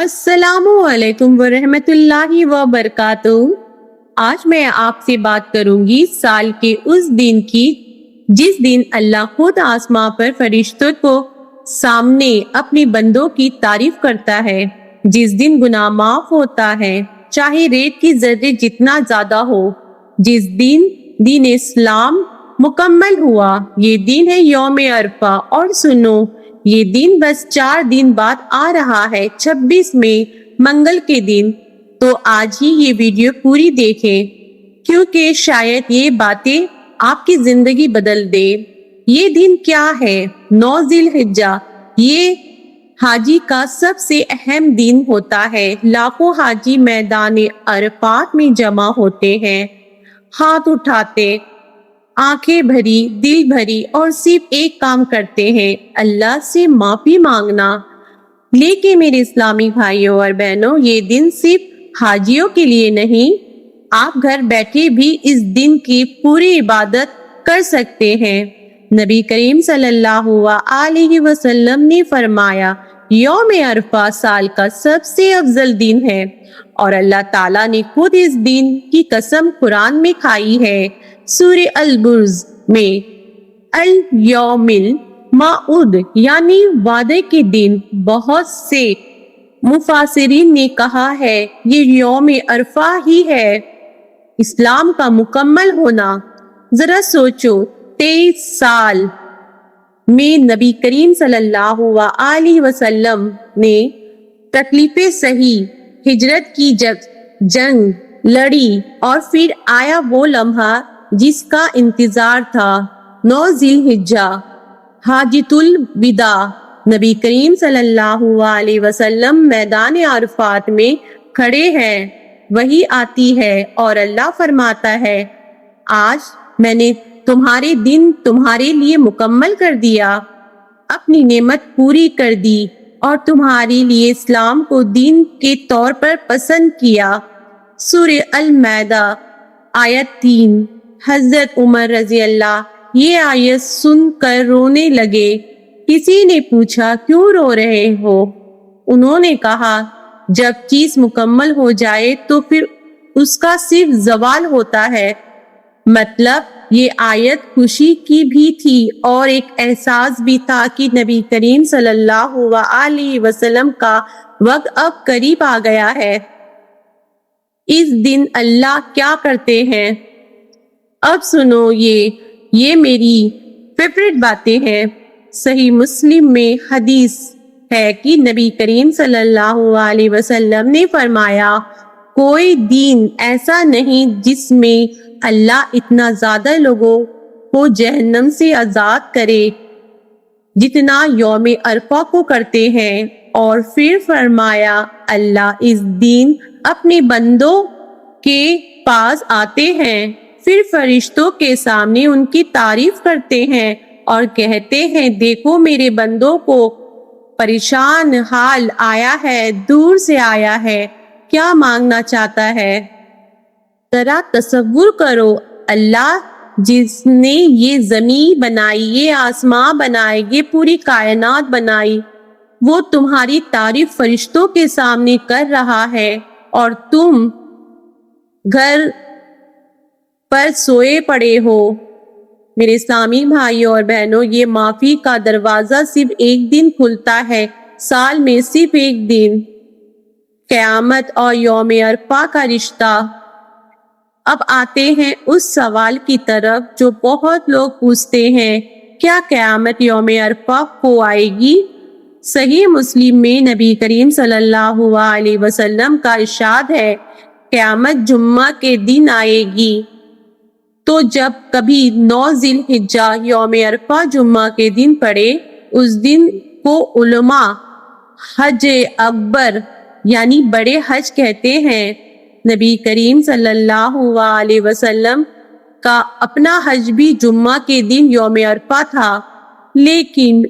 السلام علیکم ورحمۃ اللہ وبرکاتہ۔ آج میں آپ سے بات کروں گی سال کے اس دن کی جس دن اللہ خود آسمان پر فرشتوں کو سامنے اپنی بندوں کی تعریف کرتا ہے، جس دن گناہ معاف ہوتا ہے چاہے ریت کی ذرے جتنا زیادہ ہو، جس دن دین اسلام مکمل ہوا۔ یہ دن ہے یوم عرفہ، اور سنو یہ دن بس 4 دن بعد آ رہا ہے، 26 مئی منگل کے دن۔ تو آج ہی یہ ویڈیو پوری دیکھیں کیونکہ شاید یہ باتیں آپ کی زندگی بدل دے۔ یہ دن کیا ہے؟ 9 ذی الحجہ۔ یہ حاجی کا سب سے اہم دن ہوتا ہے۔ لاکھوں حاجی میدان عرفات میں جمع ہوتے ہیں، ہاتھ اٹھاتے، آنکھیں بھری، دل بھری، اور صرف ایک کام کرتے ہیں، اللہ سے معافی مانگنا۔ لیکن میرے اسلامی بھائیوں اور بہنوں، یہ دن صرف حاجیوں کے لیے نہیں، آپ گھر بیٹھے بھی اس دن کی پوری عبادت کر سکتے ہیں۔ نبی کریم صلی اللہ علیہ وسلم نے فرمایا، یوم عرفہ سال کا سب سے افضل دن ہے، اور اللہ تعالیٰ نے خود اس دن کی قسم قرآن میں کھائی ہے۔ سورہ البرز میں الیوم الموعود یعنی وعدے کے دن۔ بہت سے مفسرین نے کہا ہے یہ یوم عرفہ ہی ہے اسلام کا مکمل ہونا۔ ذرا سوچو، 23 سال میں نبی کریم صلی اللہ علیہ وسلم نے تکلیفیں سہی، ہجرت کی، جنگ لڑی، اور پھر آیا وہ لمحہ جس کا انتظار تھا، 9 ذی الحجہ، حجۃ الوداع۔ نبی کریم صلی اللہ علیہ وسلم میدان عرفات میں کھڑے ہیں، وحی آتی ہے اور اللہ فرماتا ہے، آج میں نے تمہارے دن تمہارے لیے مکمل کر دیا، اپنی نعمت پوری کر دی، اور تمہارے لیے اسلام کو دین کے طور پر پسند کیا۔ سورہ المائدہ آیت 3۔ حضرت عمر رضی اللہ یہ آیت سن کر رونے لگے۔ کسی نے پوچھا، کیوں رو رہے ہو؟ انہوں نے کہا، جب چیز مکمل ہو جائے تو پھر اس کا صرف زوال ہوتا ہے۔ مطلب یہ آیت خوشی کی بھی تھی اور ایک احساس بھی تھا کہ نبی کریم صلی اللہ علیہ وسلم کا وقت اب قریب آ گیا ہے۔ اس دن اللہ کیا کرتے ہیں؟ اب سنو، یہ میری فیورٹ باتیں ہیں۔ صحیح مسلم میں حدیث ہے کہ نبی کریم صلی اللہ علیہ وسلم نے فرمایا، کوئی دین ایسا نہیں جس میں اللہ اتنا زیادہ لوگوں کو جہنم سے آزاد کرے جتنا یوم عرفہ کو کرتے ہیں۔ اور پھر فرمایا، اللہ اس دن اپنے بندوں کے پاس آتے ہیں، پھر فرشتوں کے سامنے ان کی تعریف کرتے ہیں اور کہتے ہیں، دیکھو میرے بندوں کو پریشان حال آیا ہے، دور سے آیا ہے، کیا مانگنا چاہتا ہے؟ ذرا تصور کرو، اللہ جس نے یہ زمین بنائی، یہ آسمان بنائے، یہ پوری کائنات بنائی، وہ تمہاری تعریف فرشتوں کے سامنے کر رہا ہے، اور تم گھر پر سوئے پڑے ہو۔ میرے اسلامی بھائیوں اور بہنوں، یہ معافی کا دروازہ صرف ایک دن کھلتا ہے، سال میں صرف ایک دن۔ قیامت اور یوم عرفہ کا رشتہ۔ اب آتے ہیں اس سوال کی طرف جو بہت لوگ پوچھتے ہیں، کیا قیامت یوم عرفہ کو آئے گی؟ صحیح مسلم میں نبی کریم صلی اللہ علیہ وسلم کا ارشاد ہے، قیامت جمعہ کے دن آئے گی۔ تو جب کبھی 9 ذی الحجہ یوم عرفہ جمعہ کے دن پڑے، اس دن کو علماء حج اکبر یعنی بڑے حج کہتے ہیں۔ نبی کریم صلی اللہ علیہ وسلم کا اپنا حج بھی جمعہ کے دن یوم عرفہ تھا، لیکن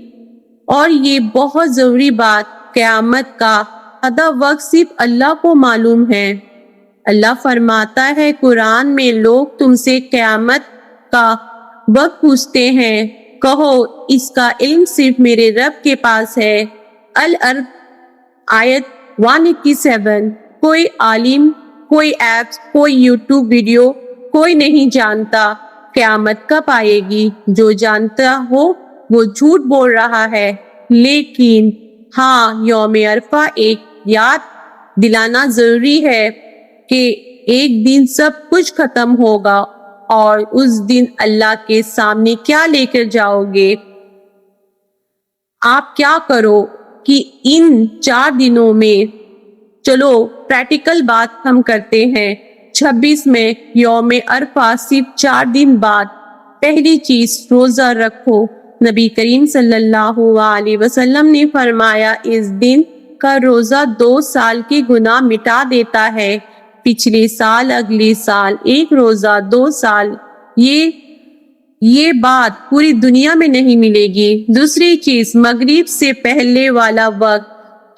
اور یہ بہت ضروری بات، قیامت کا آدھا وقت صرف اللہ کو معلوم ہے۔ اللہ فرماتا ہے قرآن میں، لوگ تم سے قیامت کا وقت پوچھتے ہیں، کہو اس کا علم صرف میرے رب کے پاس ہے۔ العرف آیت 187۔ کوئی عالم، کوئی ایپس، کوئی یوٹیوب ویڈیو، کوئی نہیں جانتا قیامت کب آئے گی۔ جو جانتا ہو وہ جھوٹ بول رہا ہے۔ لیکن ہاں، یوم عرفہ ایک یاد دلانا ضروری ہے کہ ایک دن سب کچھ ختم ہوگا، اور اس دن اللہ کے سامنے کیا لے کر جاؤ گے۔ آپ کیا کرو کہ ان 4 دنوں میں، چلو پریکٹیکل بات ہم کرتے ہیں۔ 26 میں یوم عرفہ صرف 4 دن بعد۔ پہلی چیز، روزہ رکھو۔ نبی کریم صلی اللہ علیہ وسلم نے فرمایا، اس دن کا روزہ 2 سال کے گناہ مٹا دیتا ہے۔ پچھلے سال، اگلے سال، ایک روزہ 2 سال، یہ بات پوری دنیا میں نہیں ملے گی۔ دوسری چیز، مغرب سے پہلے والا وقت،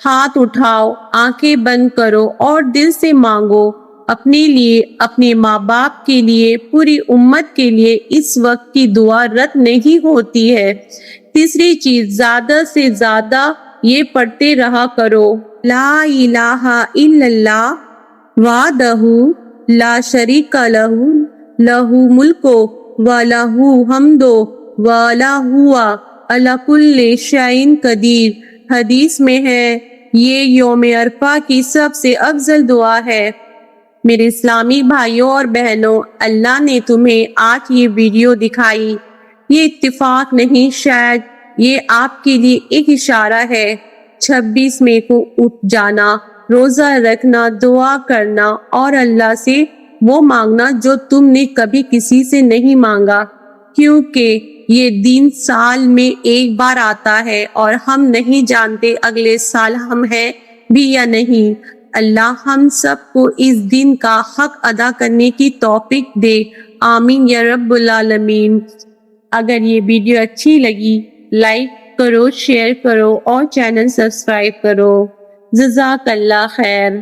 ہاتھ اٹھاؤ، آنکھیں بند کرو اور دل سے مانگو، اپنے لیے، اپنے ماں باپ کے لیے، پوری امت کے لیے۔ اس وقت کی دعا رد نہیں ہوتی ہے۔ تیسری چیز، زیادہ سے زیادہ یہ پڑھتے رہا کرو، لا الہ الا اللہ وحدہ لا شریک لہ لہ الملک وَلَهُ الْحَمْدُ وَهُوَ عَلَى كُلِّ شَيْءٍ قدیر۔ حدیث میں ہے، یہ یوم عرفہ کی سب سے افضل دعا ہے۔ میرے اسلامی بھائیوں اور بہنوں، اللہ نے تمہیں آج یہ ویڈیو دکھائی، یہ اتفاق نہیں، شاید یہ آپ کے لیے ایک اشارہ ہے۔ 26 مئی کو اٹھ جانا، روزہ رکھنا، دعا کرنا اور اللہ سے وہ مانگنا جو تم نے کبھی کسی سے نہیں مانگا، کیونکہ یہ دن سال میں ایک بار آتا ہے اور ہم نہیں جانتے اگلے سال ہم ہیں بھی یا نہیں۔ اللہ ہم سب کو اس دن کا حق ادا کرنے کی توفیق دے، آمین یا رب العالمین۔ اگر یہ ویڈیو اچھی لگی، لائک کرو، شیئر کرو اور چینل سبسکرائب کرو۔ جزاک اللہ خیر۔